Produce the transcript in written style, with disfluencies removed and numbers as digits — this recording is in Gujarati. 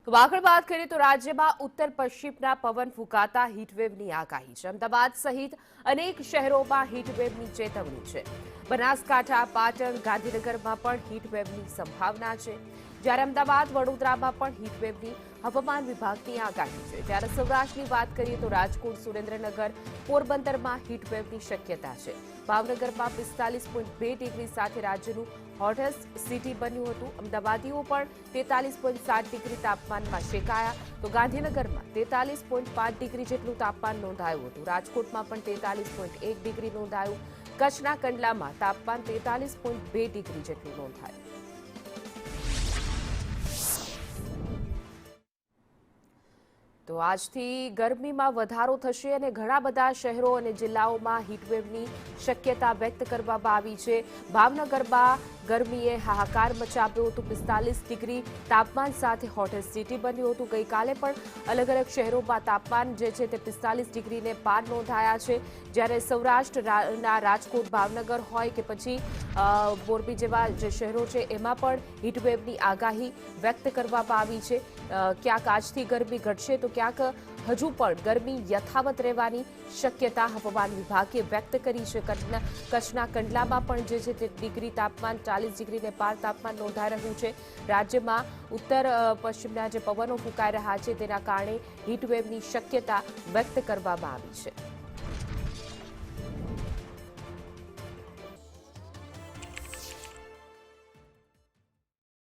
તો આગળ વાત કરીએ તો રાજ્યમાં ઉત્તર પશ્ચિમના પવન ફૂંકાતા હીટવેવની આગાહી છે। અમદાવાદ સહિત અનેક શહેરોમાં હીટવેવની ચેતવણી છે। બનાસકાંઠા, પાટણ, ગાંધીનગરમાં પણ હીટવેવની સંભાવના છે, જ્યારે અમદાવાદ, વડોદરામાં પણ હીટવેવની હવામાન વિભાગની આગાહી છે। જ્યારે સૌરાષ્ટ્રની વાત કરીએ તો રાજકોટ, સુરેન્દ્રનગર, પોરબંદરમાં હીટવેવની શક્યતા છે। ભાવનગરમાં 45.2 ડિગ્રી સાથે રાજ્યનું હોટેસ્ટ સિટી બન્યું હતું। અમદાવાદીઓ પણ 43.7 ડિગ્રી તાપમાનમાં શેકાયા તો ગાંધીનગરમાં 43.5 ડિગ્રી જેટલું તાપમાન નોંધાયું હતું। રાજકોટમાં પણ 43.1 ડિગ્રી નોંધાયું। કચ્છના કંડલામાં તાપમાન 43.2 ડિગ્રી જેટલું નોંધાયું। તો આજથી ગરમીમાં વધારો થશે અને ઘણા બધા શહેરો અને જિલ્લાઓમાં હીટવેવની શક્યતા વ્યક્ત કરવામાં આવી છે। ભાવનગરમાં ગરમીએ હાહાકાર મચાવ્યો હતો। 45 ડિગ્રી તાપમાન સાથે હોટેસ્ટ સિટી બન્યું હતું। ગઈકાલે પણ અલગ અલગ શહેરોમાં તાપમાન જે છે તે 45 ડિગ્રીને પાર નોંધાયા છે, જ્યારે સૌરાષ્ટ્રના રાજકોટ, ભાવનગર હોય કે પછી મોરબી જેવા જે શહેરો છે એમાં પણ હીટવેવની આગાહી વ્યક્ત કરવામાં આવી છે। ક્યાંક આજથી ગરમી ઘટશે તો ક્યાંક હજુ પણ ગરમી યથાવત રહેવાની શક્યતા હવામાન વિભાગે વ્યક્ત કરી છે। કચ્છના કંડલામાં પણ જે છે તે ડિગ્રી તાપમાન 40 ડિગ્રીને પાર તાપમાન નોંધાઈ રહ્યું છે। રાજ્યમાં ઉત્તર પશ્ચિમના જે પવનો ફૂંકાઈ રહ્યા છે તેના કારણે હીટવેવની શક્યતા વ્યક્ત કરવામાં આવી છે।